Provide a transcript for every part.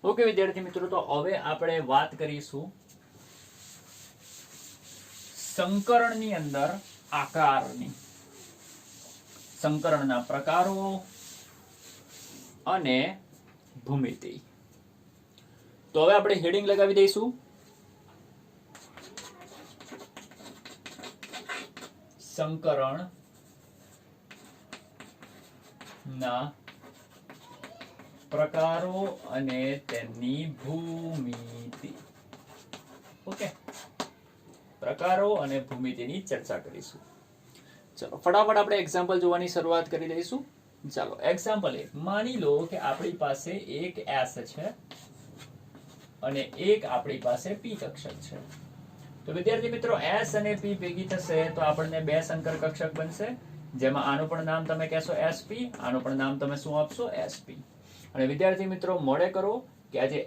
Okay વિદ્યાર્થી મિત્રો, તો હવે આપણે વાત કરીશું સંકરણની અંદર આકારની, સંકરણના પ્રકારો અને ભૂમિતિ. તો હવે આપણે હેડિંગ લગાવી દઈશું સંકરણ ના પ્રકારો અને તેની ભૂમિતિ. ઓકે, પ્રકારો અને ભૂમિતિની ચર્ચા કરીશું. ચલો ફટાફટ આપણે એક્ઝામ્પલ જોવાની શરૂઆત કરી દઈશું. ચાલો એક્ઝામ્પલ 1, માની લો કે આપણી પાસે એક એસ છે અને એક આપણી પાસે પી કક્ષક છે. તો વિદ્યાર્થી મિત્રો, એસ અને પી ભેગી થશે તો આપણને બે સંકર કક્ષક બનશે, જેમાં આનું પણ નામ તમે કહેશો એસપી, આનું પણ નામ તમે શું આપશો? એસપી. અને વિદ્યાર્થી મિત્રો, મોડે કરો કે આજે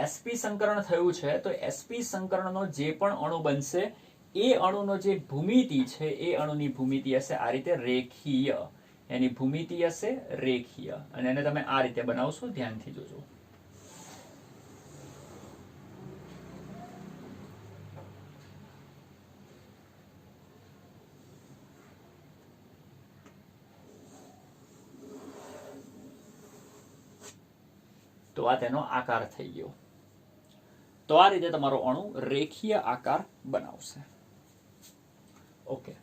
એસપી સંકરણ થયું છે તો એસપી સંકરણનો જે પણ અણુ બનશે એ અણુનો જે ભૂમિતિ છે એ અણુની ભૂમિતિ હશે આ રીતે રેખીય. એની ભૂમિતિ હશે રેખીય અને એને તમે આ રીતે બનાવશો, ધ્યાનથી જોજો. તો આ તેનો આકાર થઈ ગયો. તો આ રીતે તમારો અણુ રેખીય આકાર બનાવશે. ઓકે,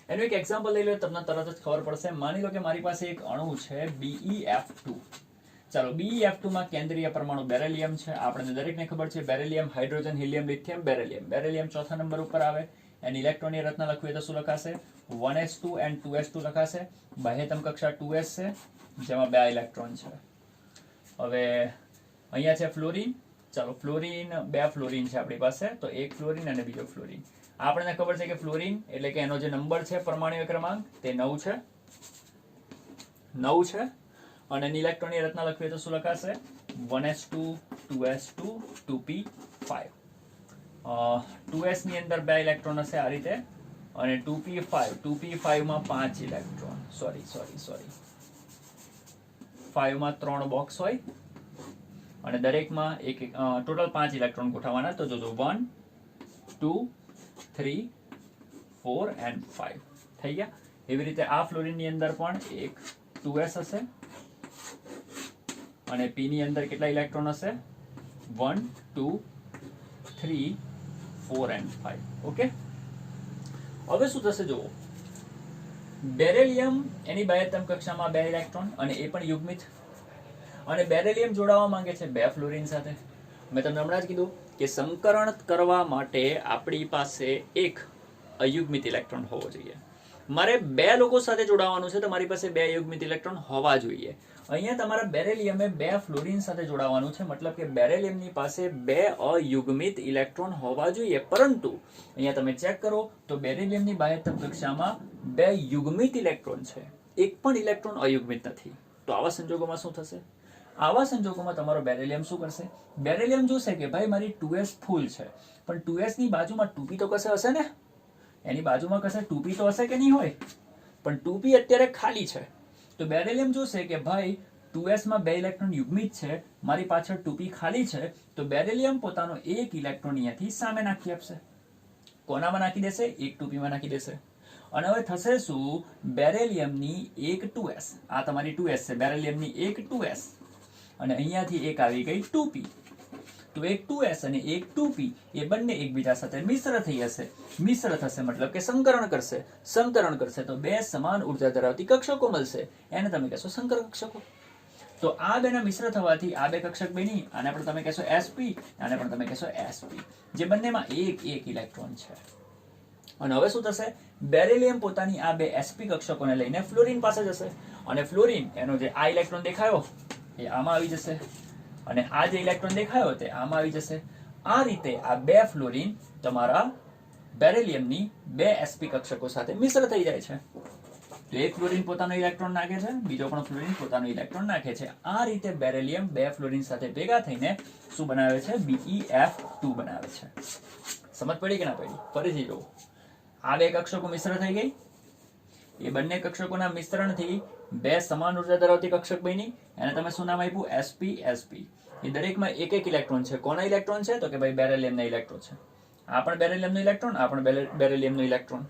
એનું એક એક્ઝામ્પલ લઈ લો, તમને તરત જ ખબર પડશે. માની લો કે મારી પાસે એક અણુ છે BeF2. ચાલો, BeF2 માં કેન્દ્રીય પરમાણુ બેરિલિયમ છે. આપણને દરેકને ખબર છે beryllium, hydrogen, helium, lithium, beryllium. Beryllium ચોથા નંબર ઉપર આવે. એની ઇલેક્ટ્રોનની રચના લખવી હોય તો શું લખાશે? 1s2 and 2s2 લખાશે. બાહ્યતમ કક્ષા 2s છે, જેમાં 2 ઇલેક્ટ્રોન છે. હવે અહીંયા છે ફ્લોરિન. ચાલો, ફ્લોરિન, 2 ફ્લોરિન છે આપણી પાસે, તો એક ફ્લોરિન અને બીજો ફ્લોરિન. આપણને ખબર છે કે ફ્લોરિન એટલે કે એનો જે નંબર છે પરમાણ્વીય ક્રમાંક તે 9 છે, 9 છે. અને ઇલેક્ટ્રોનની રચના લખવી તો શું લખાશે? 1s2 2s2 2p5. 2s ની અંદર 2 ઇલેક્ટ્રોન હશે આ રીતે, અને 2p5 માં 5 ઇલેક્ટ્રોન, સોરી 5 માં 3 બોક્સ હોય અને દરેકમાં એક ટોટલ 5 ઇલેક્ટ્રોન ગોઠવવાના. તો જોજો 1 2 3 4 and 5 થઈ ગયા. એવી રીતે આ ફ્લોરિનની અંદર પણ એક 2s હશે અને p ની અંદર કેટલા ઇલેક્ટ્રોન હશે? 1 2 3 4 and 5. ઓકે, હવે શું થશે જુઓ. બેરિલિયમ એની બાહ્યતમ કક્ષામાં 2 ઇલેક્ટ્રોન અને એ પણ યુગ્મિત. અને બેરિલિયમ જોડાવા માંગે છે 2 ફ્લોરિન સાથે. મેં તમને હમણાં જ કીધું કે સંકરણ કરવા માટે આપણી પાસે એક અયુગ્મિત ઇલેક્ટ્રોન હોવો જોઈએ. મારે 2 લોકો સાથે જોડાવાનું છે તો મારી પાસે 2 યુગ્મિત ઇલેક્ટ્રોન હોવા જોઈએ. અહીંયા તમારા બેરિલિયમે 2 ફ્લોરિન સાથે જોડાવાનું છે, મતલબ કે બેરિલિયમની પાસે 2 અયુગ્મિત ઇલેક્ટ્રોન હોવા જોઈએ. પરંતુ અહીંયા તમે ચેક કરો તો બેરિલિયમની બાહ્યતમ કક્ષામાં 2 યુગ્મિત ઇલેક્ટ્રોન છે, એક પણ ઇલેક્ટ્રોન અયુગ્મિત નથી. તો આવા સંજોગોમાં શું થશે? આવા સંજોગોમાં તમારો બેરિલિયમ શું કરશે? બેરિલિયમ જોશે કે ભાઈ મારી 2s ફૂલ છે, પણ 2s ની બાજુમાં 2p તો કશે હશે ને? એની બાજુમાં કશે 2p તો હશે કે નહીં હોય? પણ 2p અત્યારે ખાલી છે. તો બેરિલિયમ જોશે કે ભાઈ 2s માં 2 ઇલેક્ટ્રોન યુગ્મિત છે, મારી પાછળ 2p ખાલી છે, તો બેરિલિયમ પોતાનો એક ઇલેક્ટ્રોન અહીંયાથી સામે નાખી આપશે. કોનામાં નાખી દેશે? એક 2p માં નાખી દેશે. અને હવે થશે શું? બેરિલિયમની એક 2s, આ તમારી 2s છે, બેરિલિયમની એક 2s અને અહીંયાથી એક આવી ગઈ 2p. તો એક 2s અને એક 2p એ બંને એકબીજા સાથે મિશ્ર થઈ હશે. મિશ્ર થશે મતલબ કે સંકરણ કરશે. સંકરણ કરશે તો 2 સમાન ઉર્જા ધરાવતી કક્ષકો મળશે. એને તમે કહેશો સંકર કક્ષકો. તો આ બેના મિશ્ર થવાથી આ 2 કક્ષક બની. આને પણ તમે કહેશો sp, આને પણ તમે કહેશો sp, જે બંનેમાં એક ઇલેક્ટ્રોન છે. અને હવે શું થશે? બેરિલિયમ પોતાની આ 2 sp કક્ષકોને લઈને ફ્લોરિન પાસે જશે અને ફ્લોરિન એનો જે આ ઇલેક્ટ્રોન દેખાયો એ આમાં આવી જશે અને આ જે ઇલેક્ટ્રોન દેખાયો તે આમાં આવી જશે. આ રીતે આ 2 ફ્લોરિન તમારા બેરિલિયમની 2 sp કક્ષકો સાથે મિશ્ર થઈ જાય છે. તો એક ફ્લોરિન પોતાનો ઇલેક્ટ્રોન નાખે છે, બીજો પણ ફ્લોરિન પોતાનો ઇલેક્ટ્રોન નાખે છે. આ રીતે બેરિલિયમ 2 ફ્લોરિન સાથે ભેગા થઈને શું બનાવે છે? BeF2 બનાવે છે. સમજ પડી કે ના પડી? ફરીથી જુઓ. આ 2 કક્ષકો મિશ્ર થઈ ગઈ. એ બંને કક્ષકોના મિશ્રણથી બે સમાન ઉર્જા ધરાવતી કક્ષક બની. એને તમે શું નામ આપ્યું? sp. એ દરેકમાં એક એક ઇલેક્ટ્રોન છે. કોના ઇલેક્ટ્રોન છે? તો કે ભાઈ બેરિલિયમના ઇલેક્ટ્રોન છે. આ પણ બેરિલિયમનો ઇલેક્ટ્રોન, આ પણ બેરિલિયમનો ઇલેક્ટ્રોન.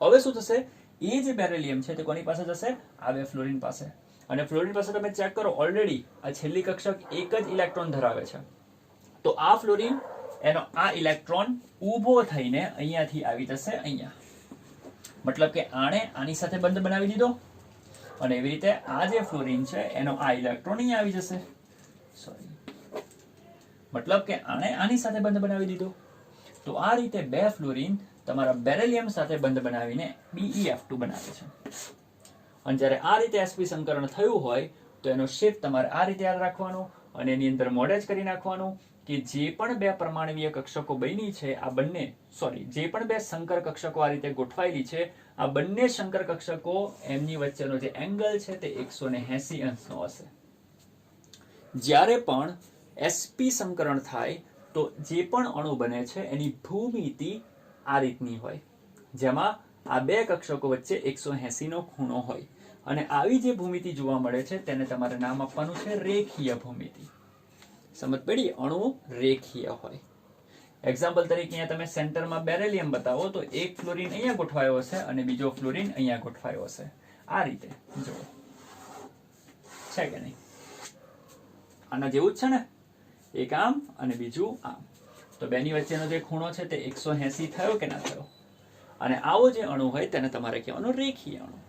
હવે શું થશે? એ જે બેરિલિયમ છે તે કોની પાસે જશે? આ બે ફ્લોરિન પાસે. અને ફ્લોરિન પાસે તમે ચેક કરો, ઓલરેડી આ છેલ્લી કક્ષક એક જ ઇલેક્ટ્રોન ધરાવે છે. તો આ ફ્લોરિન એનો આ ઇલેક્ટ્રોન ઊભો થઈને અહીંયાથી આવી જશે અહીંયા. મતલબ કે આણે આની સાથે બંધ બનાવી દીધો અને એવી રીતે આ જે ફ્લોરિન છે એનો આ ઇલેક્ટ્રોન અહીંયા આવી જશે. સોરી, મતલબ કે આણે આની સાથે બંધ બનાવી દીધો. તો આ રીતે બે ફ્લોરિન તમારા બેરિલિયમ સાથે બંધ બનાવીને BeF2 બનાવે છે. અને જ્યારે આ રીતે sp સંકરણ થયું હોય તો એનો શેપ તમારે આ રીતે યાદ રાખવાનો અને એની અંદર મોડેજ કરી નાખવાનું કે જે પણ બે પરમાણવીય કક્ષકો બની છે આ બંને, સોરી, જે પણ બે શંકર કક્ષકો આ રીતે ગોઠવાયેલી છે આ બંને શંકર કક્ષકો એમની વચ્ચેનો જે એંગલ છે તે 180 અંશનો હશે. જ્યારે પણ sp સંકરણ થાય તો જે પણ અણુ બને છે એની ભૂમિતિ આ રીતની હોય, જેમાં આ બે કક્ષકો વચ્ચે 180 નો ખૂણો હોય. અને આવી જે ભૂમિતિ જોવા મળે છે તેને તમારે નામ આપવાનું છે રેખીય ભૂમિતિ. સમજ પડી? અણુ રેખીય હોય. એક્ઝામ્પલ તરીકે અહીંયા તમે સેન્ટરમાં બેરિલિયમ બતાવો તો એક ફ્લોરિન અહીંયા ગોઠવાયો હશે અને બીજો ફ્લોરિન અહીંયા ગોઠવાયો હશે. આ રીતે જો છે કે નહીં? આના જેવું જ છે ને? એક આમ અને બીજું આમ. તો બેની વચ્ચેનો જે ખૂણો છે તે 180 થયો કે ના થયો? અને આવો જે અણુ હોય તેને તમારે કહેવાનો રેખીય અણુ.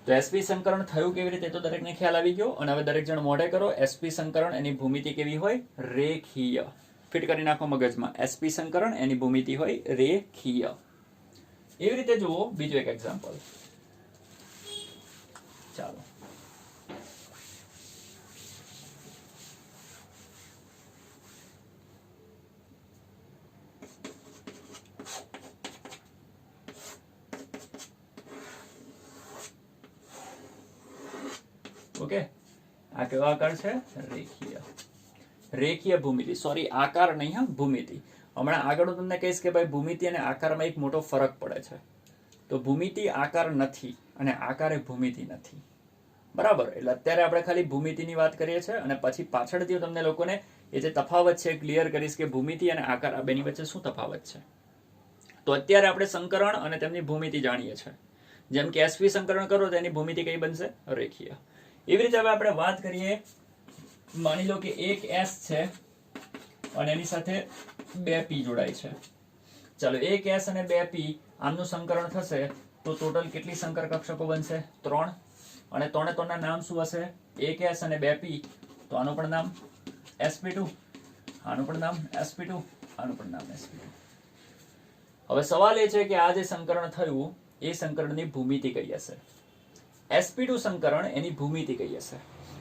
તો sp સંકરણ થયું કેવી રીતે તો દરેકને ખ્યાલ આવી ગયો. અને હવે દરેક જણ મોઢે કરો, sp સંકરણ એની ભૂમિતિ કેવી હોય? રેખીય. ફિટ કરી નાખો મગજમાં, sp સંકરણ એની ભૂમિતિ હોય રેખીય. એવી રીતે જુઓ બીજું એક એક્ઝામ્પલ. ચાલો, ઓકે, આ કેવો આકાર છે? રેખીય. રેખીય ભૂમિતિ, સોરી આકાર નહીં, હા ભૂમિતિ. હમણાં આગળ હું તમને કહીશ કે ભાઈ ભૂમિતિ અને આકારમાં એક મોટો ફરક પડે છે. તો ભૂમિતિ આકાર નથી અને આકાર એ ભૂમિતિ નથી. બરાબર? એટલે અત્યારે આપણે ખાલી ભૂમિતિની વાત કરીએ છીએ અને પછી પાછળથી હું તમને લોકોને એ જે તફાવત છે ક્લિયર કરીશ કે ભૂમિતિ અને આકાર આ બેની વચ્ચે શું તફાવત છે. તો અત્યારે આપણે સંકરણ અને તેમની ભૂમિતિ જાણીએ છીએ. જેમ કે sp સંકરણ કરો તો એની ભૂમિતિ કઈ બનશે? રેખીય. એવી રીતે હવે આપણે વાત કરીએ, માની લો કે એક S છે અને એની સાથે બે P જોડાય છે. ચાલો, એક S અને બે P આમનું સંકરણ થશે તો ટોટલ કેટલી શંકર કક્ષકો બનશે? 3. અને 3 ના નામ શું હશે? એક S અને બે P. તો આનું પણ નામ sp2, આનું પણ નામ sp2, આનું પણ નામ sp2. હવે સવાલ એ છે કે આ જે સંકરણ થયું એ સંકરણની ભૂમિતિ કઈ હશે? sp2 સંકરણ એની ભૂમિતિ કઈ હશે?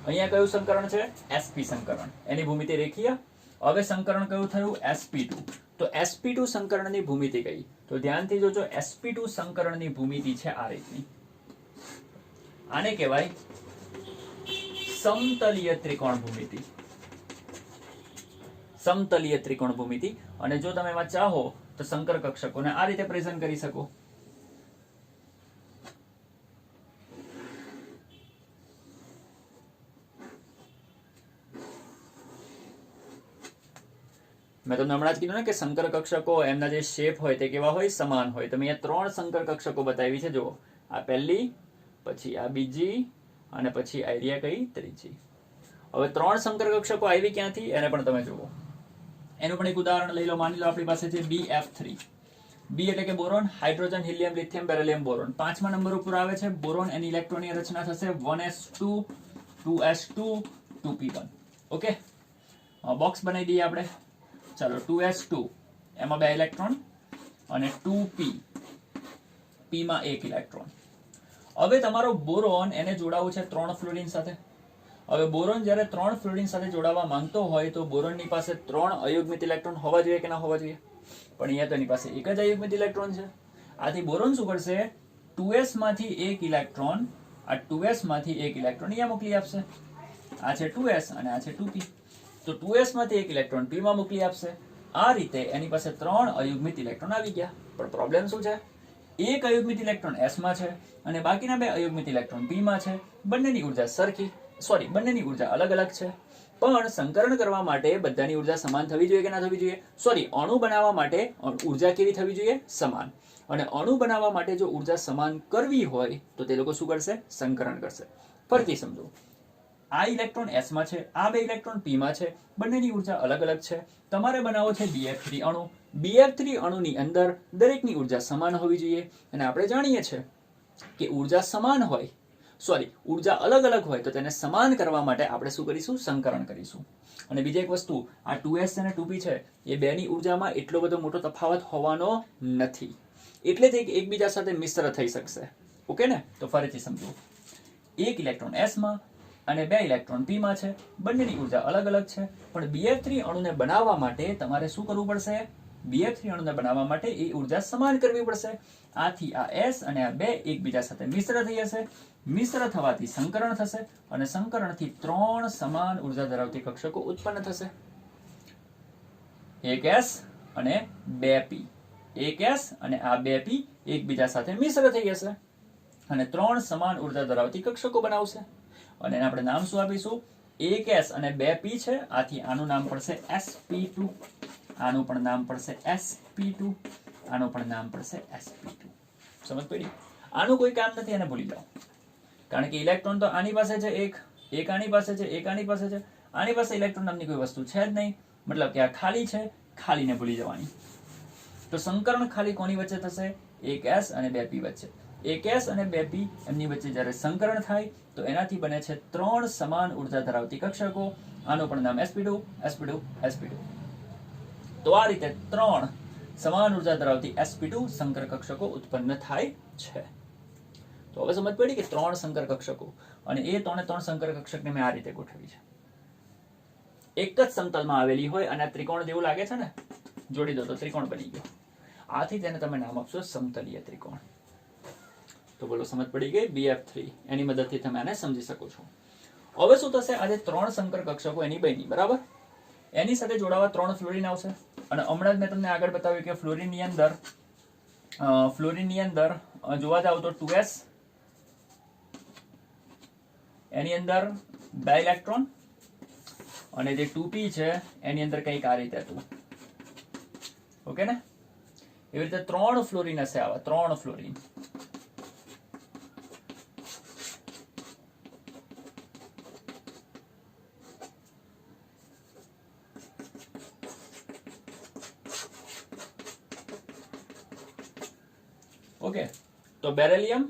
અહીંયા કયું સંકરણ છે? sp સંકરણ, એની ભૂમિતિ રેખીય. હવે સંકરણ કયું થયું? sp2. તો sp2 સંકરણની ભૂમિતિ કઈ? તો ધ્યાનથી જોજો, sp2 સંકરણની ભૂમિતિ છે આ રીતની. આને કહેવાય સમતલીય ત્રિકોણ ભૂમિતિ. સમતલીય ત્રિકોણ ભૂમિતિ. અને જો તમે એમાં ચાહો તો શંકર કક્ષકોને આ રીતે પ્રેઝન્ટ કરી શકો. મેં તમને હમણાં જ કીધું ને કે શંકર કક્ષકો એમના જે શેપ હોય તે કેવા હોય? સમાન હોય. તમે અહીંયા 3 શંકર કક્ષકો બતાવી છે. જો આ પહેલી, પછી આ બીજી અને પછી આઈડિયા કઈ? ત્રીજી. હવે 3 શંકર કક્ષકો આવી ક્યાંથી એને પણ તમે જુઓ. એનું પણ એક ઉદાહરણ લઈ લો. માની લો આપણી પાસે છે BF3. B એટલે કે boron, hydrogen, helium, lithium, beryllium, boron. 5મા નંબર ઉપર આવે છે બોરોન. એની ઇલેક્ટ્રોનની રચના થશે 1s2 2s2 2p1. Okay, box બનાવી દઈએ આપણે. ચાલો, 2s2 એમાં 2 ઇલેક્ટ્રોન અને 2p, p માં 1 ઇલેક્ટ્રોન. હવે તમારો બોરોન એને જોડાવું છે 3 ફ્લોરિન સાથે. હવે બોરોન જ્યારે 3 ફ્લોરિન સાથે જોડાવા માંગતો હોય તો બોરોનની પાસે 3 અયુગ્મિત ઇલેક્ટ્રોન હોવા જોઈએ કે ના હોવા જોઈએ? પણ અહીંયા તો એની પાસે એક જ અયુગ્મિત ઇલેક્ટ્રોન છે. આથી બોરોન શું કરશે? 2s માંથી 1 ઇલેક્ટ્રોન, આ 2s માંથી 1 ઇલેક્ટ્રોન અહીંયા મોકલી આપશે. આ છે 2s અને આ છે 2p. તો 2s માંથી 1 ઇલેક્ટ્રોન p માં મોકલી આપશે. આ રીતે એની પાસે 3 અયુગ્મિત ઇલેક્ટ્રોન આવી ગયા. પણ પ્રોબ્લેમ શું છે? એક અયુગ્મિત ઇલેક્ટ્રોન s માં છે અને બાકીના બે અયુગ્મિત ઇલેક્ટ્રોન p માં છે. બંનેની ઉર્જા બંનેની ઉર્જા અલગ અલગ છે, પણ સંકરણ કરવા માટે બધાની ઉર્જા સમાન થવી જોઈએ કે ના થવી જોઈએ? અણુ બનાવવા માટે ઉર્જા કેવી થવી જોઈએ? સમાન. અને અણુ બનાવવા માટે જો ઉર્જા સમાન કરવી હોય તો તે લોકો શું કરશે? સંકરણ કરશે. ફરીથી સમજો, આ ઇલેક્ટ્રોન s માં છે, આ બે ઇલેક્ટ્રોન p માં છે, બંનેની ઉર્જા અલગ અલગ છે. તમારે બનાવવો છે BF3 અણુ. BF3 અણુની અંદર દરેકની ઉર્જા સમાન હોવી જોઈએ અને આપણે જાણીએ છીએ કે ઉર્જા સમાન હોય ઉર્જા અલગ અલગ હોય તો તેને સમાન કરવા માટે આપણે શું કરીશું? સંકરણ કરીશું. અને બીજી એક વસ્તુ, આ 2s અને 2p છે એ બેની ઉર્જામાં એટલો બધો મોટો તફાવત હોવાનો નથી, એટલે તે એકબીજા સાથે મિશ્ર થઈ શકશે. ઓકે ને? તો ફરીથી સમજો, એક ઇલેક્ટ્રોન s માં અને બે ઇલેક્ટ્રોન p માં છે, બંનેની ઉર્જા અલગ અલગ છે, પણ BF3 અણુને બનાવવા માટે તમારે શું કરવું પડશે? BF3 અણુને બનાવવા માટે એ ઉર્જા સમાન કરવી પડશે. આથી આ s અને આ બે એકબીજા સાથે મિશ્ર થઈ જશે. મિશ્ર થવાથી સંકરણ થશે અને સંકરણથી 3 સમાન ઉર્જા ધરાવતી કક્ષકો ઉત્પન્ન થશે. એક s અને 2p. એક s અને આ 2p એકબીજા સાથે મિશ્ર થઈ જશે અને 3 સમાન ઉર્જા ધરાવતી કક્ષકો બનાવશે. અને એને આપણે નામ શું આપીશું? એક s અને 2p છે, આથી આનું નામ પડશે sp2. આનું પણ નામ પડશે sp2. આનું પણ નામ પડશે sp2. સમજ પડી? આનું કોઈ કામ નથી, એને ભૂલી જાઓ. કારણ કે ઇલેક્ટ્રોન તો આની પાસે છે, એક આની પાસે છે, એક આની પાસે છે. આની પાસે ઇલેક્ટ્રોન નામની કોઈ વસ્તુ છે જ નહીં, મતલબ કે આ ખાલી છે, ખાલીને ભૂલી જવાની. તો સંકરણ ખાલી કોની વચ્ચે થશે? એક s અને 2p વચ્ચે. એક s અને 2p એમની વચ્ચે જ્યારે સંકરણ થાય તો એનાથી બને છે 3 સમાન ઉર્જા ધરાવતી કક્ષકો. આનું પણ નામ sp2, sp2, sp2. તો આ રીતે 3 સમાન ઉર્જા ધરાવતી sp2 સંકર કક્ષકો ઉત્પન્ન થાય છે. તો હવે સમજ પડી કે 3 સંકર કક્ષકો, અને એ 3 સંકર કક્ષકને મેં આ રીતે ગોઠવી છે. એક જ સમતલમાં આવેલી હોય અને ત્રિકોણ જેવું લાગે છે ને, જોડી દો તો ત્રિકોણ બની ગયો. આથી તેને તમે નામ આપશો સમતલીય ત્રિકોણ. તો બોલો, સમજ પડી ગઈ? BF3 એની મદદથી તમે આને સમજી શકો છો. હવે શું થશે? આજે 3 સંકર કક્ષકો એની બની, બરાબર? એની સાથે જોડાવા 3 ફ્લોરિન આવશે. અને હમણાં જ મેં તમને આગળ બતાવ્યું કે ફ્લોરિનની અંદર જોવા જાવ તો 2s, એની અંદર 2 ઇલેક્ટ્રોન, અને જે 2p છે એની અંદર કંઈક આ રીતે હતું. ઓકે ને? એવી રીતે 3 ફ્લોરિન હશે. આવા 3 ફ્લોરિન. ઓકે, તો બેરિલિયમ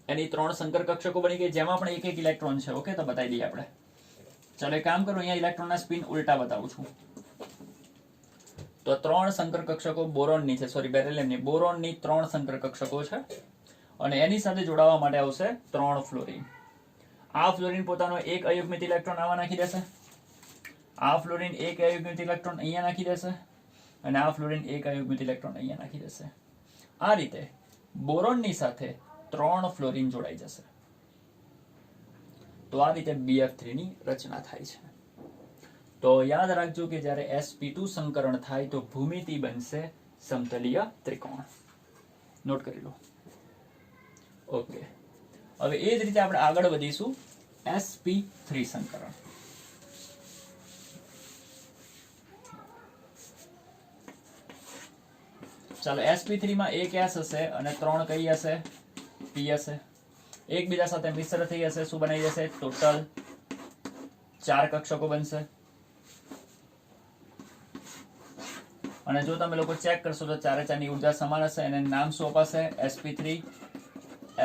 એની 3 સંકર કક્ષકો બની ગઈ, જેમાં પણ એક ઇલેક્ટ્રોન છે. ઓકે, તો બતાવી દઈએ આપણે. ચાલો એક કામ કરો, અહીંયા ઇલેક્ટ્રોનના સ્પિન ઉલટા બતાવું છું. તો 3 સંકર કક્ષકો બોરોનની છે, બેરિલિયમની. બોરોનની 3 સંકર કક્ષકો છે અને એની સાથે જોડાવા માટે આવશે 3 ફ્લોરિન. આ ફ્લોરિન પોતાનો એક અયુગ્મિત ઇલેક્ટ્રોન આમાં નાખી દેશે. આ ફ્લોરિન એક અયુગ્મિત ઇલેક્ટ્રોન અહીંયા નાખી દેશે અને આ ફ્લોરિન એક અયુગ્મિત ઇલેક્ટ્રોન અહીંયા નાખી દેશે. આ રીતે બોરોનની સાથે 3 ફ્લોરિન જોડાઈ જશે. તો આ રીતે BF3 ની રચના થાય છે. તો યાદ રાખજો કે જ્યારે sp2 સંકરણ થાય તો ભૂમિતિ બનશે સમતલીય ત્રિકોણ. નોટ કરી લો. ઓકે, હવે એ જ રીતે આપણે આગળ વધીશું sp3 સંકરણ. ચાલો, sp3 માં એક s હશે અને 3 કઈ હશે? p હશે. એકબીજા સાથે મિશ્ર થઈ હશે. શું બનાવી જશે? ટોટલ 4 કક્ષકો બનશે. અને જો તમે લોકો ચેક કરશો તો 4 ની ઉર્જા સમાન હશે. એને નામ શું અપાશે? sp3,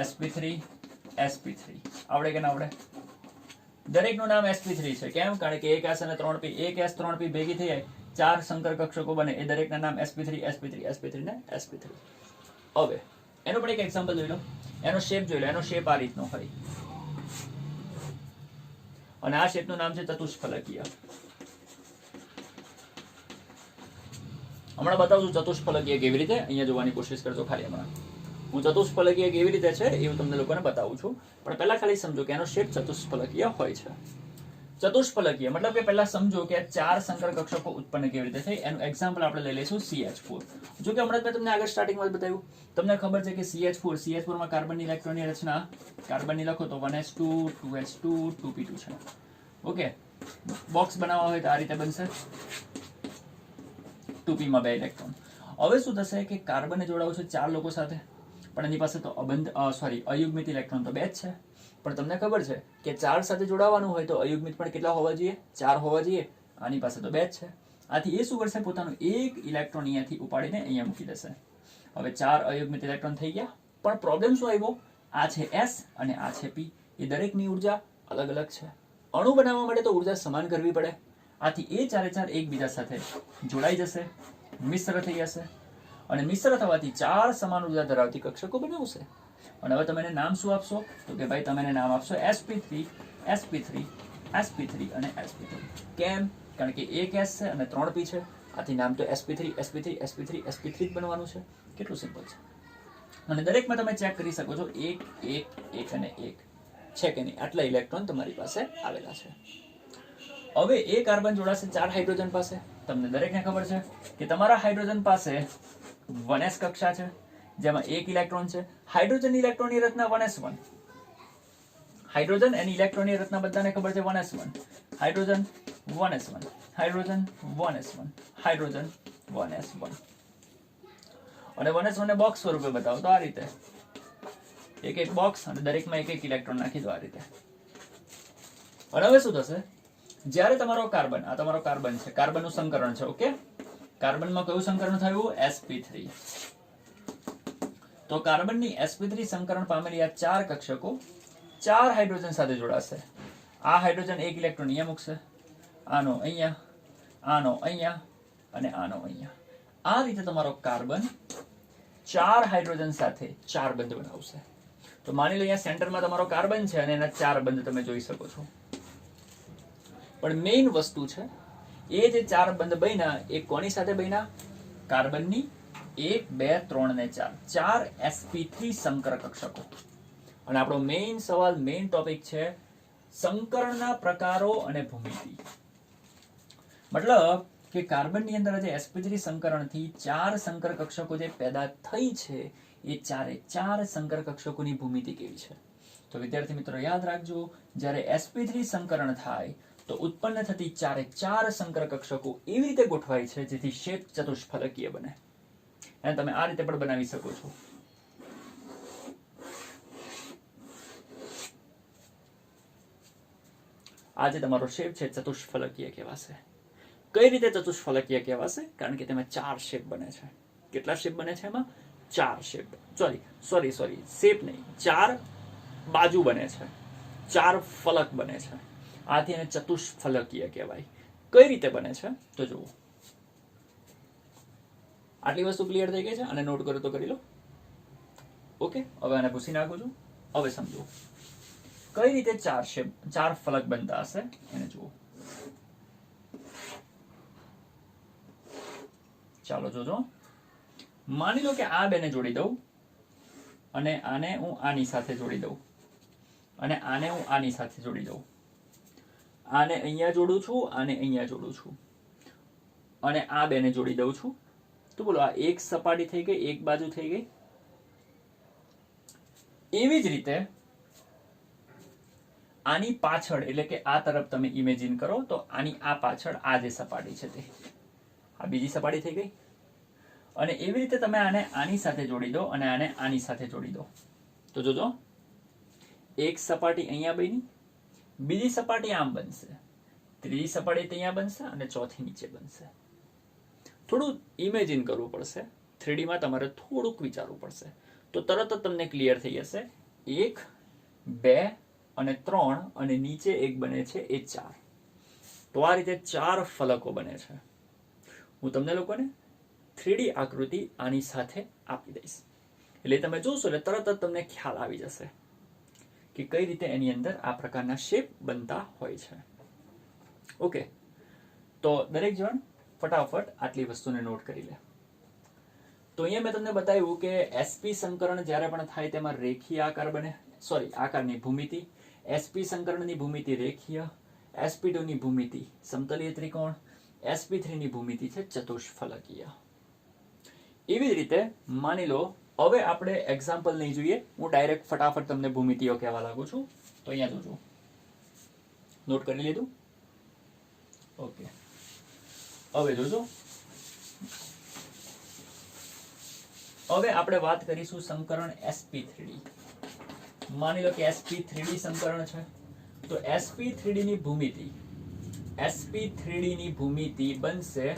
sp3, sp3. આવડે કે ના આવડે? દરેકનું નામ sp3 છે. કેમ? કારણ કે એક s અને 3p, એક s 3p ભેગી થઈ જાય 4 સંકર કક્ષકો બને. એ દરેકના નામ sp3, sp3, sp3 ને sp3. હવે એનો પણ એક એક્ઝામ્પલ જોઈ લો. એનો શેપ જોઈ લો. એનો શેપ આ રીતનો હોય અને આ શેપનું નામ છે ચતુષ્ફલકીય. હમણાં બતાવું છું ચતુષ્ફલકીય કેવી રીતે. અહીંયા જોવાની કોશિશ કરજો ખાલી. હમણાં હું ચતુષ્ફલકીય કેવી રીતે છે એવું તમને લોકોને બતાવું છું, પણ પહેલા ખાલી સમજો કે એનો શેપ ચતુષ્ફલકીય હોય છે. ચતુષ્ફલકીય મતલબ કે પહેલા સમજો કે આ 4 સંકર કક્ષકો ઉત્પન્ન કેવી રીતે થાય એનું એક્ઝામ્પલ આપણે લઈ લઈશું CH4. જો કે હમણાં મેં તમને આગળ સ્ટાર્ટિંગમાં જ બતાવ્યું, તમને ખબર છે કે CH4 માં કાર્બનની ઇલેક્ટ્રોનની રચના, કાર્બનની લખો તો 1s2 2h2 2p2 છે. ઓકે, બોક્સ બનાવવા હોય તો આ રીતે બનશે, 2p માં 2 ઇલેક્ટ્રોન. હવે શું થશે કે કાર્બનને જોડાવું છે 4 લોકો સાથે, પણ એની પાસે તો અયુગ્મિત ઇલેક્ટ્રોન તો 2 જ છે. પણ તમને ખબર છે કે 4 સાથે જોડાવાનું હોય તો અયુગ્મિત પણ કેટલા હોવા જોઈએ? 4 હોવા જોઈએ. આની પાસે તો 2 જ છે. આથી એ શું કરશે? પોતાનું એક ઇલેક્ટ્રોન અહીંયાથી ઉપાડીને અહીંયા મૂકી દેશે. હવે 4 અયુગ્મિત ઇલેક્ટ્રોન થઈ ગયા. પણ પ્રોબ્લેમ શું આવ્યો? આ છે S અને આ છે P. એ દરેકની ઉર્જા અલગ અલગ છે. અણુ બનાવવા માટે તો ઉર્જા સમાન કરવી પડે. આથી એ 4 એકબીજા સાથે જોડાઈ જશે, મિશ્ર થઈ જશે, અને મિશ્ર થવાથી 4 સમાન ઉર્જા ધરાવતી કક્ષકો બનાવશે. અને હવે તમે એને નામ શું આપશો? તો કે ભાઈ તમે એને નામ આપશો sp3 sp3 sp3 અને sp3. કેમ? કારણ કે એક S છે અને 3 P છે. આથી નામ તો sp3 sp3 sp3 sp3 જ બનવાનું છે. કેટલું સિમ્પલ છે. અને દરેકમાં તમે ચેક કરી શકો છો 1 1 1 અને 1 છે કે નહીં. આટલા ઇલેક્ટ્રોન તમારી પાસે આવેલા છે. હવે એ કાર્બન જોડાશે 4 હાઇડ્રોજન પાસે. તમને દરેકને ખબર છે કે તમારા હાઇડ્રોજન પાસે 1s કક્ષા છે જેમાં 1 ઇલેક્ટ્રોન છે. હાઇડ્રોજન ઇલેક્ટ્રોનની રચના 1s1. હાઇડ્રોજન એની ઇલેક્ટ્રોનની રચના બધાને ખબર છે 1s1. Hydrogen 1s1, hydrogen 1s1, hydrogen 1s1. અને 1s1 ને બોક્સ સ્વરૂપે બતાવો તો આ રીતે એક એક બોક્સ અને દરેકમાં એક એક ઇલેક્ટ્રોન નાખી દો આ રીતે. અને હવે શું થશે? જ્યારે તમારો કાર્બન, આ તમારો કાર્બન છે, કાર્બનનું સંકરણ છે. ઓકે, કાર્બનમાં કયું સંકરણ થયું? sp3. તો કાર્બનની sp3 સંકરણ પામેલી આ 4 કક્ષકો 4 હાઇડ્રોજન સાથે જોડાશે. આ હાઇડ્રોજન એક ઇલેક્ટ્રોન અહીંયા મૂકશે, આનો અહીંયા, આનો અહીંયા અને આનો અહીંયા. આ રીતે તમારો કાર્બન 4 હાઇડ્રોજન સાથે 4 બંધ બનાવશે. તો માની લો અહીંયા સેન્ટરમાં તમારો કાર્બન છે અને એના 4 બંધ તમે જોઈ શકો છો. પણ મેઇન વસ્તુ છે એ જે 4 બંધ બન્યા એ કોની સાથે બન્યા? કાર્બનની 1 2 3 ને 4 sp3 સંકર કક્ષકો. અને આપણો મેઇન સવાલ, મેઇન ટોપિક છે સંકરણના પ્રકારો અને ભૂમિતિ. મતલબ કે કાર્બનની અંદર જે sp3 સંકરણથી 4 સંકર કક્ષકો જે પેદા થઈ છે એ 4 સંકર કક્ષકોની ભૂમિતિ કેવી છે? તો વિદ્યાર્થી મિત્રો યાદ રાખજો, જ્યારે sp3 સંકરણ થાય તો ઉત્પન્ન થતી 4 સંકર કક્ષકો એવી રીતે ગોઠવાય છે જેથી શેપ ચતુષ્ફલકીય બને. અને તમે આ રીતે પણ બનાવી શકો છો. આ જે તમારો શેપ છે ચતુષ્ફલકીય કહેવાશે. કઈ રીતે ચતુષ્ફલકીય કહેવાશે? કારણ કે તેમાં 4 શેપ બને છે. કેટલા શેપ બને છે એમાં? 4 શેપ. સોરી શેપ નહીં, 4 બાજુ બને છે, 4 ફલક બને છે. આથી એને ચતુષ્ફલકીય કહેવાય. કઈ રીતે બને છે તો જુઓ. આટલી વસ્તુ ક્લિયર થઈ ગઈ છે? અને નોટ કરો તો કરી લો. ઓકે, હવે આને ભૂસી નાખું છું. હવે સમજો કઈ રીતે 4 શેપ, 4 ફલક બનતા હશે એને જુઓ. ચાલો જોજો. માની લો કે આ બેને જોડી દઉં અને આને હું આની સાથે જોડી દઉં અને આને હું આની સાથે જોડી દઉં. આને અહીંયા જોડું છું, આને અહીંયા જોડું છું અને આ બેને જોડી દઉં છું. તો બોલો, આ એક સપાટી થઈ ગઈ, એક બાજુ થઈ ગઈ. એવી જ રીતે આની પાછળ, એટલે કે આ તરફ તમે ઇમેજિન કરો તો આની આ પાછળ આ જે સપાટી છે તે આ બીજી સપાટી થઈ ગઈ. અને એવી રીતે તમે આને આની સાથે જોડી દો અને આને આની સાથે જોડી દો. તો જોજો, એક સપાટી અહીંયા બની, બીજી સપાટી આમ બનશે, ત્રીજી સપાટી અહીંયા બનશે અને ચોથી નીચે બનશે. થોડું ઇમેજિન કરવું પડશે. 3D માં તમારે થોડુંક વિચારવું પડશે તો તરત જ તમને ક્લિયર થઈ જશે. 1 2 અને 3 અને નીચે એક બને છે એ 4. તો આ રીતે 4 ફલકો બને છે. હું તમને લોકોને 3D આકૃતિ આની સાથે આપી દઈશ, એટલે તમે જોશો એટલે તરત જ તમને ખ્યાલ આવી જશે કે કઈ રીતે એની અંદર આ પ્રકારના શેપ બનતા હોય છે. ઓકે, તો દરેક જણ ફટાફટ આટલી વસ્તુને નોટ કરી લે. તો અહીંયા મેં તમને બતાવ્યું કે sp સંકરણ જ્યારે પણ થાય તેમાં રેખીય આકાર બને. આકારની ભૂમિતિ. sp સંકરણની ભૂમિતિ રેખીય, sp2 ની ભૂમિતિ સમતલીય ત્રિકોણ, sp3 ની ભૂમિતિ છે ચતુષ્ફલકીય. એવી જ રીતે માની લો હવે આપણે એક્ઝામ્પલ નહીં જોઈએ, હું ડાયરેક્ટ ફટાફટ તમને ભૂમિતિઓ કહેવા લાગુ છું. તો અહીંયા જોજો, નોટ કરી લીધું? ઓકે, હવે જોજો, હવે આપણે વાત કરીશું સંકરણ sp3d. માની લો કે sp3d સંકરણ છે, તો sp3d ની ભૂમિતિ, sp3d ની ભૂમિતિ બનશે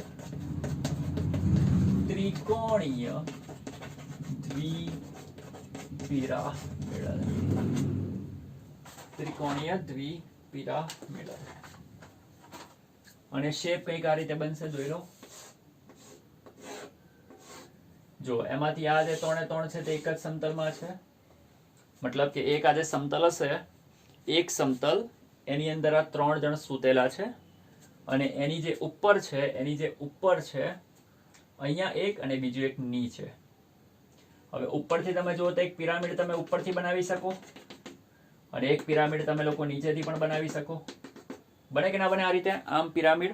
ત્રિકોણીય દ્વિપિરામિડલ. ત્રિકોણીય દ્વિપિરામિડલ અને શેપ કંઈક આ રીતે બનશે, જોઈ લો. જો એમાંથી આ જે 3 3 છે તે એક જ સમતલમાં છે, મતલબ કે એક આ જે સમતલ હશે, એક સમતલ એની અંદર આ 3 જણ સૂતેલા છે અને એની જે ઉપર છે અહીંયા એક અને બીજું એક નીચે. હવે ઉપરથી તમે જુઓ તો એક પિરામિડ તમે ઉપરથી બનાવી શકો અને એક પિરામિડ તમે લોકો નીચેથી પણ બનાવી શકો. બને કે ના બને આ રીતે આમ પિરામિડ?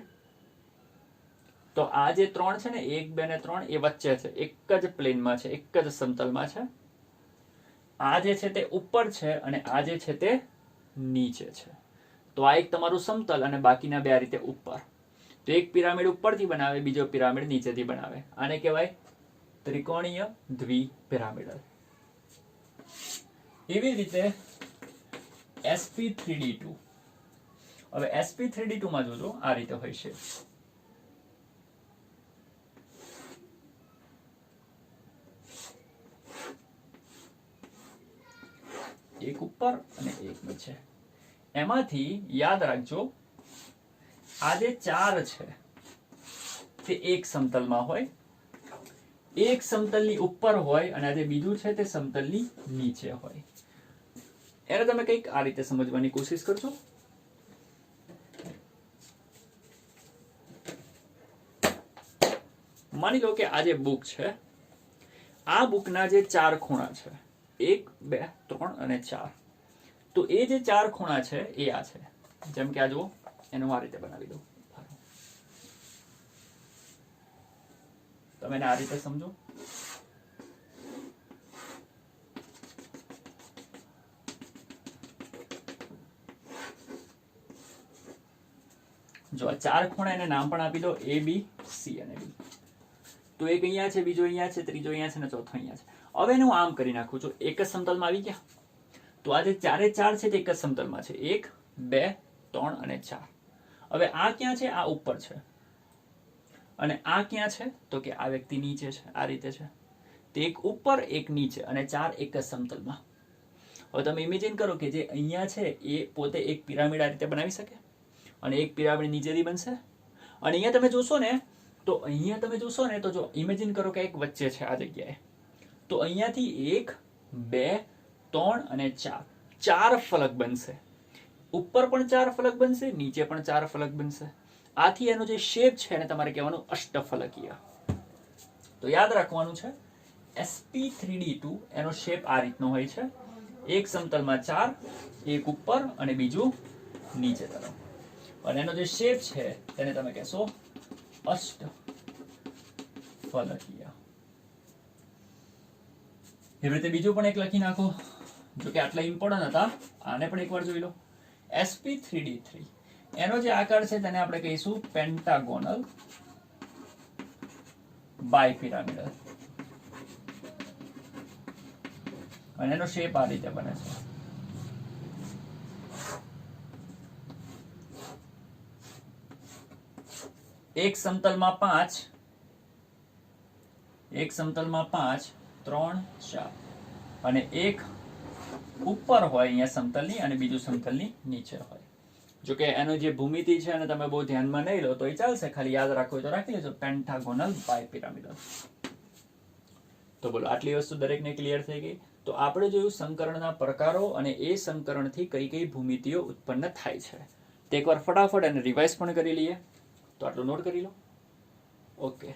તો આ જે 3 છે ને 1 2 ને 3 એ વચ્ચે છે, એક જ પ્લેનમાં છે, એક જ સમતલમાં છે. આ જે છે તે ઉપર છે અને આ જે છે તે નીચે છે. તો આ એક તમારું સમતલ અને બાકીના બે આ રીતે ઉપર. તો એક પિરામિડ ઉપરથી બનાવે, બીજો પિરામિડ નીચેથી બનાવે. આને કહેવાય ત્રિકોણીય દ્વિપિરામિડલ. એવી રીતે sp3d2. હવે sp3d2 માં જોજો આ રીતે હોય છે. એક ઉપર અને એક નીચે. એમાંથી યાદ રાખજો આ જે 4 છે તે એક સમતલમાં હોય, એક સમતલની ઉપર હોય અને આ જે બીજું છે તે સમતલની નીચે હોય. એને તમે કંઈક આ રીતે સમજવાની કોશિશ કરજો. માની લો કે આ જે બુક છે, આ બુકના જે 4 ખૂણા છે, 1 2 3 અને 4, તો એ જે 4 ખૂણા છે એ આ છે. જેમ કે આ જુઓ, એનું આ રીતે બનાવી દો, તમે આ રીતે સમજો. જો આ 4 ખૂણા એને નામ પણ આપી દો, A B C અને D. તો એક અહીંયા છે, બીજો અહીંયા છે, ત્રીજો અહીંયા છે અને ચોથો અહીંયા છે. હવે એને હું આમ કરી નાખું છું, એક જ સમતલમાં આવી ગયા. તો આ જે 4 એ 4 છે તે એક જ સમતલમાં છે, 1 2 3 અને 4. હવે આ ક્યાં છે? આ ઉપર છે. અને આ ક્યાં છે? તો કે આ વ્યક્તિ નીચે છે, આ રીતે છે. તે એક ઉપર એક નીચે અને 4 એક જ સમતલમાં. હવે તમે ઇમેજિન કરો કે જે અહીંયા છે એ પોતે એક પિરામિડ આ રીતે બનાવી શકે અને એક પિરામિડ નીચેથી બનશે. અને અહીંયા તમે જોશો ને તો જો ઇમેજિન કરો કે એક વચ્ચે છે આ જગ્યાએ. તો અહીંયાથી 1 2 3 અને 4 ફલક બનશે. ઉપર પણ 4 ફલક બનશે, નીચે પણ 4 ફલક બનશે. આથી એનો જે શેપ છે એને તમારે કહેવાનું અષ્ટફલકીય. તો યાદ રાખવાનું છે sp3d2 એનો શેપ આ રીતનો હોય છે. એક સમતલમાં 4, એક ઉપર અને બીજું નીચે તરફ. અને એનો જે શેપ છે તેને તમે કહેશો અષ્ટફલકીય. એવી રીતે બીજું પણ એક લખી નાખો. જો કે આટલા ઇમ્પોર્ટન્ટ હતા, આને પણ એકવાર જોઈ લો. sp3d3 એનો જે આકાર છે તેને આપણે કહીશું પેન્ટાગોનલ બાયપિરામિડલ. અને એનો શેપ આ રીતે બને છે. એક સમતલમાં 5, 3 4 અને એક ઉપર હોય અહીંયા સમતલની અને બીજું સમતલની નીચે હોય. જો કે એનો જે ભૂમિતિ છે અને તમે બહુ ધ્યાનમાં નહીં લો તો એ ચાલશે, ખાલી યાદ રાખવું હોય તો રાખી લેજો, પેન્ટાગોનલ બાયપિરામિડલ. તો બોલો, આટલી વસ્તુ દરેકને ક્લિયર થઈ ગઈ? તો આપણે જોયું સંકરણના પ્રકારો અને એ સંકરણથી કઈ કઈ ભૂમિતિઓ ઉત્પન્ન થાય છે. તે એકવાર ફટાફટ અને રિવાઇઝ પણ કરી લઈએ. તો આટલું નોટ કરી લો. ઓકે,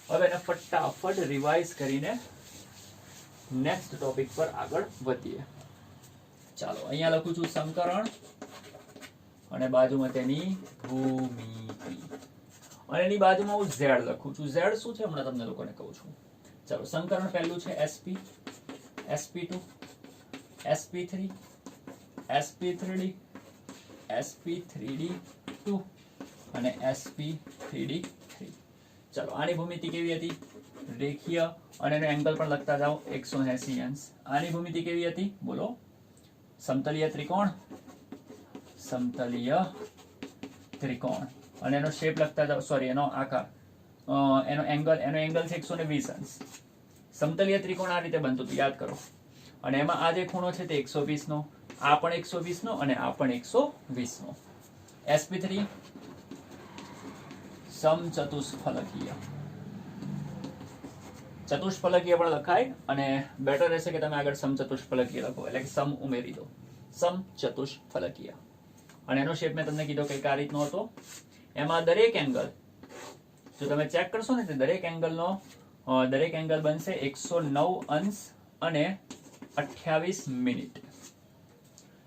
હવે એને ફટાફટ રિવાઇઝ કરીને નેક્સ્ટ ટોપિક પર આગળ વધીએ. ચાલો, અહીંયા લખું છું સંકરણ અને બાજુમાં તેની ભૂમિતિ, અને એની બાજુમાં હું ઝેડ લખું છું. ઝેડ શું છે હમણાં તમને લોકોને કહું છું. ચાલો, સંકરણ પહેલું છે sp, sp2, sp3, sp3d, sp3d2 અને sp3d3. ચાલો, આની ભૂમિતિ કેવી હતી? રેખીય, અને એનો એંગલ પણ લખતા જાઓ 180 અંશ. આની ભૂમિતિ કેવી હતી બોલો? સમતલીય ત્રિકોણ, સમતલીય ત્રિકોણ, અને એનો શેપ લખતા જાઓ, સોરી એનો આકાર, એનો એંગલ છે 120 અંશ. સમતલીય ત્રિકોણ આ રીતે બનતું હતું, યાદ કરો. અને એમાં આ જે ખૂણો છે તે 120 નો, આ પણ 120 નો, અને આ પણ 120 નો. sp3 સમચતુષ્ફલકીય, ચતુષ્ફલકીય પણ લખાય, અને બેટર રહેશે કે તમે આગળ સમચતુષ્ફલકીય લખો, એટલે કે સમ ઉમેરી દો. સમચતુષ્ફલકીય. અને એનો શેપ મેં તમને કીધો કે આ રીતનો હતો. એમાં દરેક એંગલ જો તમે ચેક કરશો ને, દરેક એંગલ બનશે 109 અંશ અને 28 મિનિટ.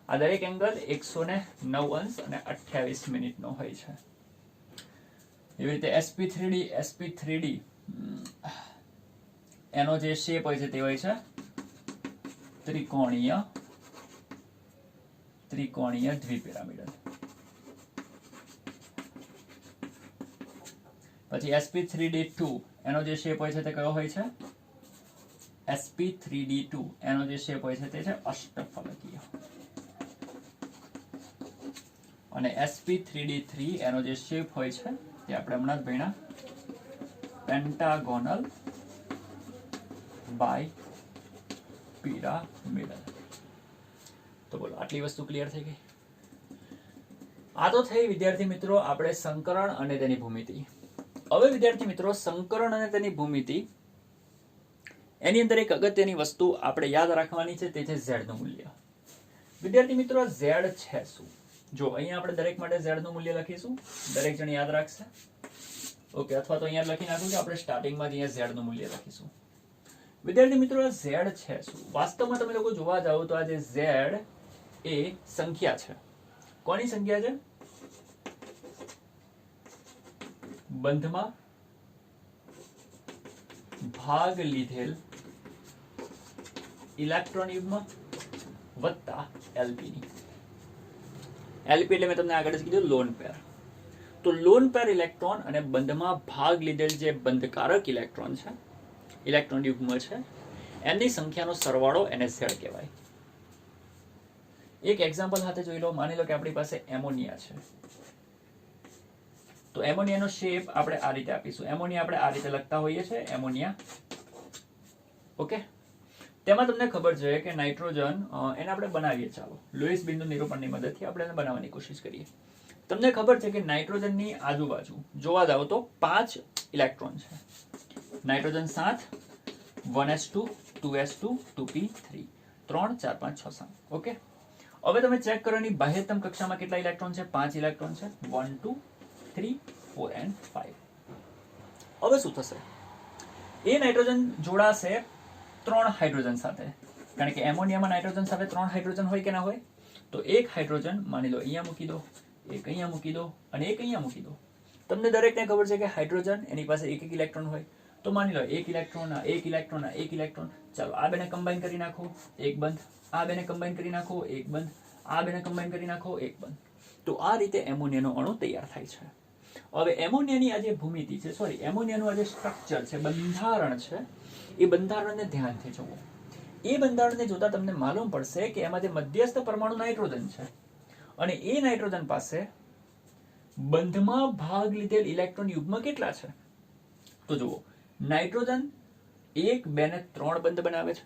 આ દરેક એંગલ 109 અંશ અને 28 મિનિટનો હોય છે. એવી રીતે sp3d એનો જે શેપ હોય છે તે હોય છે ત્રિકોણીય દ્વિપિરામિડલ. પછી sp3d2 એનો જે શેપ હોય છે તે કયો હોય છે? sp3d2 એનો જે શેપ હોય છે તે છે અષ્ટફલકીય. અને sp3d3 એનો જે શેપ હોય છે તે આપણે હમણાં જ ભણ્યા પેન્ટાગોનલ બાયપિરામિડલ. તો બોલો, આટલી વસ્તુ ક્લિયર થઈ ગઈ? આ તો થઈ વિદ્યાર્થી મિત્રો આપણે સંકરણ અને તેની ભૂમિતિ. હવે વિદ્યાર્થી મિત્રો, સંકરણ અને તેની ભૂમિતિ, એની અંદર એક અગત્યની વસ્તુ આપણે યાદ રાખવાની છે, તે છે z નું મૂલ્ય. વિદ્યાર્થી મિત્રો, z છે શું? જો અહીંયા આપણે દરેક માટે z નું મૂલ્ય લખીશું, દરેક જણ યાદ રાખશે. ઓકે, અથવા તો અહીંયા લખી નાખું કે આપણે સ્ટાર્ટિંગમાં અહીંયા z નું મૂલ્ય લખીશું. વિદ્યાર્થી મિત્રો, z છે શું? વાસ્તવમાં તમે લોકો જોવા જાઓ તો આ જે z એ સંખ્યા છે. કોની સંખ્યા છે? બંધમાં ભાગ લીધેલ ઇલેક્ટ્રોન યુગ્મ વત્તા એલપી ની. એલપી એટલે મેં તમને આગળ જ કીધું લોન પેર. તો લોન પેર ઇલેક્ટ્રોન અને બંધમાં ભાગ લીધેલ જે બંધકારક ઇલેક્ટ્રોન છે, ઇલેક્ટ્રોન યુગ્મ છે, એની સંખ્યાનો સરવાળો એને z કહેવાય. એક એક્ઝામ્પલ સાથે જોઈ લો. માની લો કે આપણી પાસે એમોનિયા છે. તો એમોનિયાનો શેપ આપણે આ રીતે આપીશું. એમોનિયા આપણે આ રીતે લખતા હોઈએ છીએ, એમોનિયા. ઓકે, તેમાં તમને ખબર છે કે નાઇટ્રોજન એને આપણે બનાવીએ. ચાલો, લુઈસ બિંદુ નિરૂપણની મદદથી આપણે એને બનાવવાની કોશિશ કરીએ. તમને ખબર છે કે નાઇટ્રોજનની આજુબાજુ જોવા જાવ તો 5 ઇલેક્ટ્રોન છે. Nitrogen 7, 1s2, 2s2, 2p3, 3, 4, 5, 6, 7. Okay, હવે તમે ચેક કરો એની બાહ્યતમ કક્ષામાં કેટલા ઇલેક્ટ્રોન છે? 5 ઇલેક્ટ્રોન છે. 1, 2, 3, 4 and 5. હવે શું થશે? એ નાઇટ્રોજન જોડાશે 3 હાઇડ્રોજન સાથે, કારણ કે એમોનિયામાં નાઇટ્રોજન સાથે 3 હાઇડ્રોજન હોય કે ના હોય? તો એક હાઇડ્રોજન માની લો અહીંયા મૂકી દો, એક અહીંયા મૂકી દો, અને એક અહીંયા મૂકી દો. તમને દરેકને ખબર છે કે હાઇડ્રોજન એની પાસે એક ઇલેક્ટ્રોન હોય. તો માની લો એક ઇલેક્ટ્રોન, એક ઇલેક્ટ્રોન, એક ઇલેક્ટ્રોન. ચાલો, આ બેને કમ્બાઈન કરી નાખો, એક બંધ. આ બેને કમ્બાઈન કરી નાખો, એક બંધ. આ બેને કમ્બાઈન કરી નાખો, એક બંધ. તો આ રીતે એમોનિયાનો અણુ તૈયાર થાય છે. હવે એમોનિયાની આ જે ભૂમિતિ છે, સોરી, એમોનિયાનું આ જે સ્ટ્રક્ચર છે, બંધારણ છે, એ બંધારણને ધ્યાનથી જુઓ. એ બંધારણને જોતા તમને માલુમ પડશે કે એમાં જે મધ્યસ્થ પરમાણુ નાઇટ્રોજન છે, અને એ નાઇટ્રોજન પાસે બંધમાં ભાગ લીધેલ ઇલેક્ટ્રોન યુગ્મ કેટલા છે? તો જુઓ, નાઇટ્રોજન 1, 2 ને 3 બંધ બનાવે છે.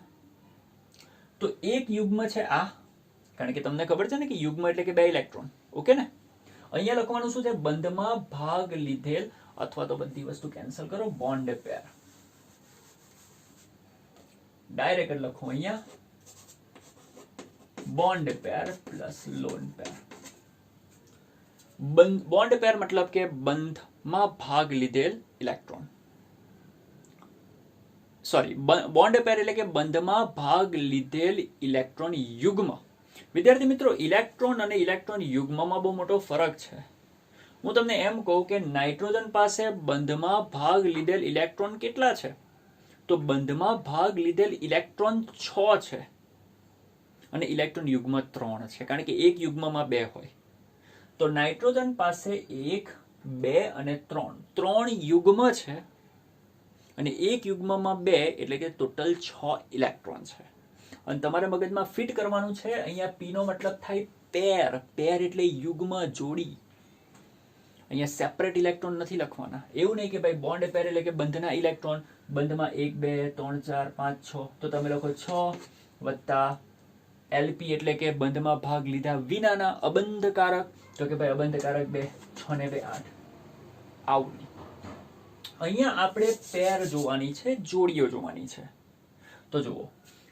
તો એક યુગ્મ છે આ, કારણ કે તમને ખબર છે ને કે યુગ્મ એટલે કે 2 ઇલેક્ટ્રોન. ઓકે ને? અહીંયા લખવાનું શું છે? બંધમાં ભાગ લીધેલ, અથવા તો બધી વસ્તુ કેન્સલ કરો, બોન્ડ પેર. ડાયરેક્ટ લખો અહીંયા બોન્ડ પેર પ્લસ લોન પેર. બોન્ડ પેર મતલબ કે બંધમાં ભાગ લીધેલ ઇલેક્ટ્રોન. સોરી, બોન્ડ પેર એટલે કે બંધમાં ભાગ લીધેલ ઇલેક્ટ્રોન યુગ્મ વિદ્યાર્થી મિત્રો, ઇલેક્ટ્રોન અને ઇલેક્ટ્રોન યુગ્મમાં બહુ મોટો ફરક છે. હું તમને એમ કહું કે નાઇટ્રોજન પાસે બંધમાં ભાગ લીધેલ ઇલેક્ટ્રોન કેટલા છે? તો બંધમાં ભાગ લીધેલ ઇલેક્ટ્રોન 6 છે અને ઇલેક્ટ્રોન યુગ્મ 3 છે, કારણ કે એક યુગ્મમાં 2 હોય. તો નાઇટ્રોજન પાસે 1, 2 અને 3 યુગ્મ છે અને એક યુગ્મમાં 2, એટલે કે ટોટલ 6 ઇલેક્ટ્રોન છે. અને તમારે મગજમાં ફિટ કરવાનું છે. અહીંયા પી નો મતલબ થાય પેર. પેર એટલે યુગ્મ, જોડી. અહીંયા સેપરેટ ઇલેક્ટ્રોન નથી લખવાના. એવું નહીં કે ભાઈ બોન્ડ પેર એટલે કે બંધના ઇલેક્ટ્રોન, બંધમાં 1, 2, 3, 4, 5, 6, તો તમે લખો 6 વત્તા એલપી એટલે કે બંધમાં ભાગ લીધા વિનાના અબંધકારક, તો કે ભાઈ અબંધકારક 2, 6 ને 2 8. આવું અહીંયા આપણે પેર જોવાની છે, જોડીઓ જોવાની છે. તો જુઓ,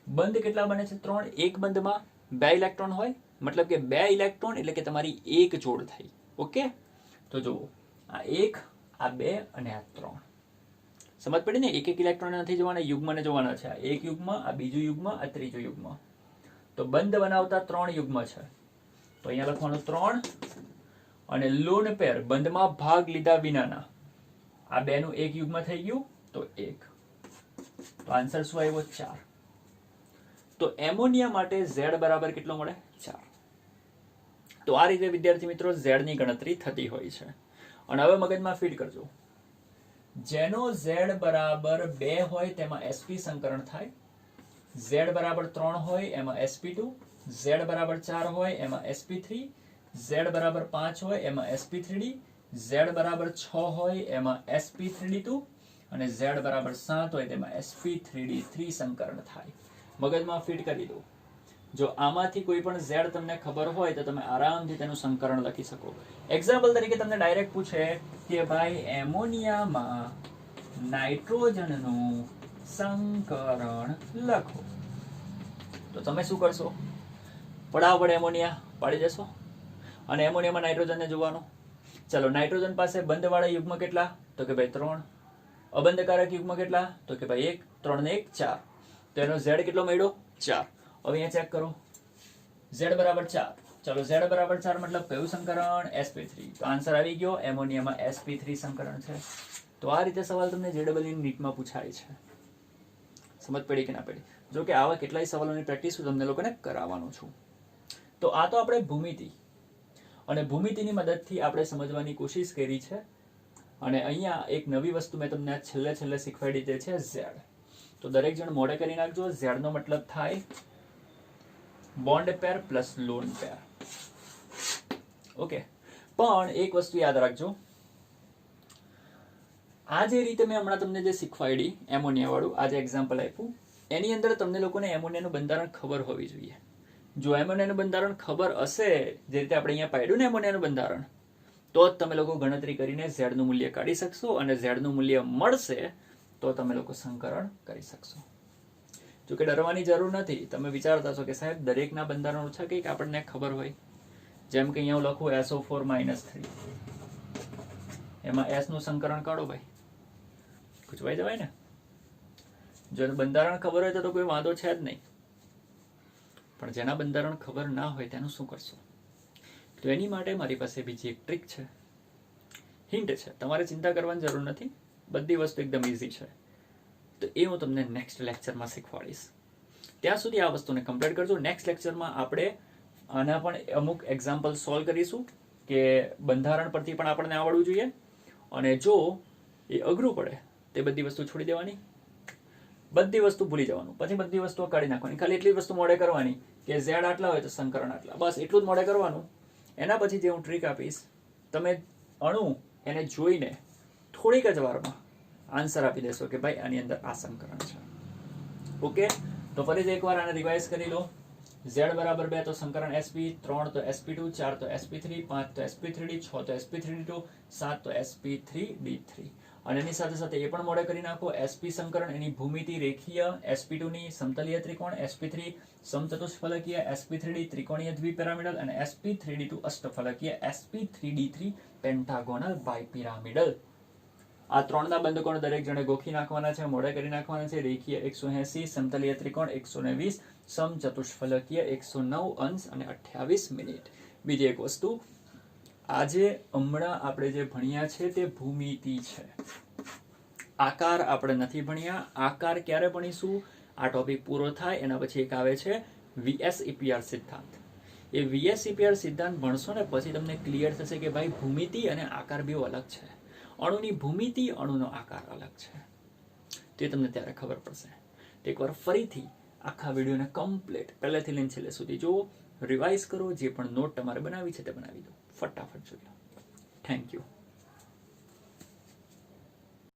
બંધ કેટલા બને છે? 3. એક બંધમાં 2 ઇલેક્ટ્રોન હોય, મતલબ કે 2 ઇલેક્ટ્રોન એટલે કે તમારી એક જોડ થઈ. ઓકે, તો જુઓ, આ 1, આ 2 અને આ 3. સમજ પડી ને? એક ઇલેક્ટ્રોન નથી જોવાના, યુગ્મને જોવાના છે. આ એક યુગ્મ, આ બીજું યુગ્મ, આ ત્રીજું યુગ્મ. તો બંધ બનાવતા 3 યુગ્મ છે, તો અહીંયા લખવાનું 3. અને લોન પેર બંધમાં ભાગ લીધા વિનાના, આ 2 નું એક યુગ્મ થઈ ગયું, તો 1. તો આન્સર શું આવ્યો? 4. તો એમોનિયા માટે Z બરાબર કેટલો મળે? 4. તો આ રીતે વિદ્યાર્થી મિત્રો Z ની ગણતરી થતી હોય છે. અને હવે મગજમાં ફીડ કરજો. જેનો Z બરાબર 2 હોય તેમાં sp સંકરણ થાય, Z બરાબર 3 હોય એમાં sp2, Z બરાબર 4 હોય એમાં sp3, Z બરાબર 5 હોય એમાં sp3d, Z બરાબર 6 હોય એમાં sp3d2 અને Z બરાબર 7 હોય તેમાં sp3d3 સંકરણ થાય. મગજમાં ફિટ કરી દો. જો આમાંથી કોઈ પણ Z તમને ખબર હોય તો તમે આરામથી તેનું સંકરણ લખી શકો. એક્ઝામ્પલ તરીકે તમને ડાયરેક્ટ પૂછે કે ભાઈ એમોનિયામાં નાઇટ્રોજનનું સંકરણ લખો, તો તમે શું કરશો? ફટાફટ એમોનિયા પાડી દેશો અને એમોનિયામાં નાઇટ્રોજનને જોવાનું. ચલો, નાઇટ્રોજન પાસે બંધવાળા યુગ્મ કેટલા? તો કે ભાઈ 3. અબંધકારક યુગ્મ કેટલા? તો કે ભાઈ 1. 3 ને 1 4. તો એનો Z કેટલો મળ્યો? 4. હવે અહીંયા ચેક કરો, Z બરાબર 4. ચલો, Z બરાબર 4 મતલબ કયું સંકરણ? sp3. તો આન્સર આવી ગયો, એમોનિયામાં sp3 સંકરણ છે. તો આ રીતે સવાલ તમને JEE નીટમાં પૂછાય છે. સમજ પડી કે ના પડી? જો કે આવા કેટલાય સવાલોની પ્રેક્ટિસ હું તમને લોકોને કરાવવાનો છું. તો આ તો આપણે ભૂમિતિ અને ભૂમિતિની મદદથી આપણે સમજવાની કોશિશ કરી છે. અને અહીંયા એક નવી વસ્તુ મેં તમને છેલ્લે શીખવાડી દે છે, Z. તો દરેક જણ મોઢે કરી નાખજો. Z નો મતલબ થાય બોન્ડ પેર પ્લસ લોન પેર. ઓકે, પણ એક વસ્તુ યાદ રાખજો, આ જે રીતે મેં હમણાં તમને જે શીખવાડી એમોનિયા વાળું, આ જે એક્ઝામ્પલ આપ્યું, એની અંદર તમને લોકોને એમોનિયાનું બંધારણ ખબર હોવી જોઈએ. જો એમોનિયાનું બંધારણ ખબર હશે, જે રીતે આપણે અહીંયા પાડ્યું ને એમોનિયાનું બંધારણ, તો જ તમે લોકો ગણતરી કરીને Z નું મૂલ્ય કાઢી શકશો અને Z નું મૂલ્ય મળશે તો તમે લોકો સંકરણ કરી શકશો. જો કે ડરવાની જરૂર નથી. તમે વિચારતા છો કે સાહેબ દરેકના બંધારણ ઓછા કંઈક આપણને ખબર હોય. જેમ કે અહીંયા હું લખું SO4-3, એમાં S નું સંકરણ કાઢો ભાઈ, પૂછવાઈ જવાય ને. જો બંધારણ ખબર હોય તો કોઈ વાંધો છે જ નહીં, પણ જેના બંધારણ ખબર ના હોય તેનું શું કરશો? તો એની માટે મારી પાસે બીજી એક ટ્રીક છે, હિન્ટ છે. તમારે ચિંતા કરવાની જરૂર નથી, બધી વસ્તુ એકદમ ઇઝી છે. તો એ હું તમને નેક્સ્ટ લેક્ચરમાં શીખવાડીશ. ત્યાં સુધી આ વસ્તુને કમ્પ્લીટ કરજો. નેક્સ્ટ લેક્ચરમાં આપણે આના પણ અમુક એક્ઝામ્પલ સોલ્વ કરીશું કે બંધારણ પરથી પણ આપણને આવડવું જોઈએ. અને જો એ અઘરું પડે તે બધી વસ્તુ છોડી દેવાની, બધી વસ્તુ ભૂલી જવાનું, પછી બધી વસ્તુઓ કાઢી નાખવાની. ખાલી એટલી વસ્તુ મોડે કરવાની કે Z આટલા હોય તો સંકરણ આટલા, બસ એટલું જ મોડે કરવાનું. એના પછી જે હું ટ્રીક આપીશ, તમે અણુ એને જોઈને થોડીક જ વારમાં આન્સર આપી દેશો કે ભાઈ આની અંદર આ સંકરણ છે. ઓકે, તો ફરીથી એકવાર આને રિવાઇઝ કરી લો. Z બરાબર 2 તો સંકરણ sp, 3 તો sp2, 4 તો sp3, 5 તો sp3d, 6 તો sp3d2, 7 તો sp3d3. અને એની સાથે સાથે એ પણ મોડે કરી નાખો, sp સંકરણ એની ભૂમિતિ રેખીય, sp2 ની સમતલીય ત્રિકોણ, sp3 સમચતુષ્ફલકીય, sp3d ત્રિકોણીય દ્વિપિરામિડલ અને sp3d2 અષ્ટફલકીય, sp3d3 પેન્ટાગોનલ બાયપિરામિડલ. આ ત્રણના બંધકોણ દરેક જણે ગોખી નાખવાના છે, મોડે કરી નાખવાના છે. રેખીય 180, સમતલીય ત્રિકોણ 120, સમચતુષ્ફલકીય 109 અંશ અને 28 મિનિટ. બીજી એક વસ્તુ, આજે હમણાં આપણે જે ભણ્યા છે તે ભૂમિતિ છે. આકાર આપણે નથી ભણ્યા. આકાર ક્યારે ભણીશું? આ ટોપિક પૂરો થાય એના પછી એક આવે છે VSEPR સિદ્ધાંત. એ VSEPR સિદ્ધાંત ભણશો ને પછી તમને ક્લિયર થશે કે ભાઈ ભૂમિતિ અને આકાર બે અલગ છે. અણુની ભૂમિતિ, અણુનો આકાર અલગ છે. તે તમને ત્યારે ખબર પડશે. એકવાર ફરીથી આખા વિડીયોને કમ્પ્લીટ પહેલેથી લઈને છેલ્લે સુધી જુઓ, રિવાઇઝ કરો, જે પણ નોટ તમારે બનાવી છે તે બનાવી દો, ફટાફટ જોઈ લો. Thank you.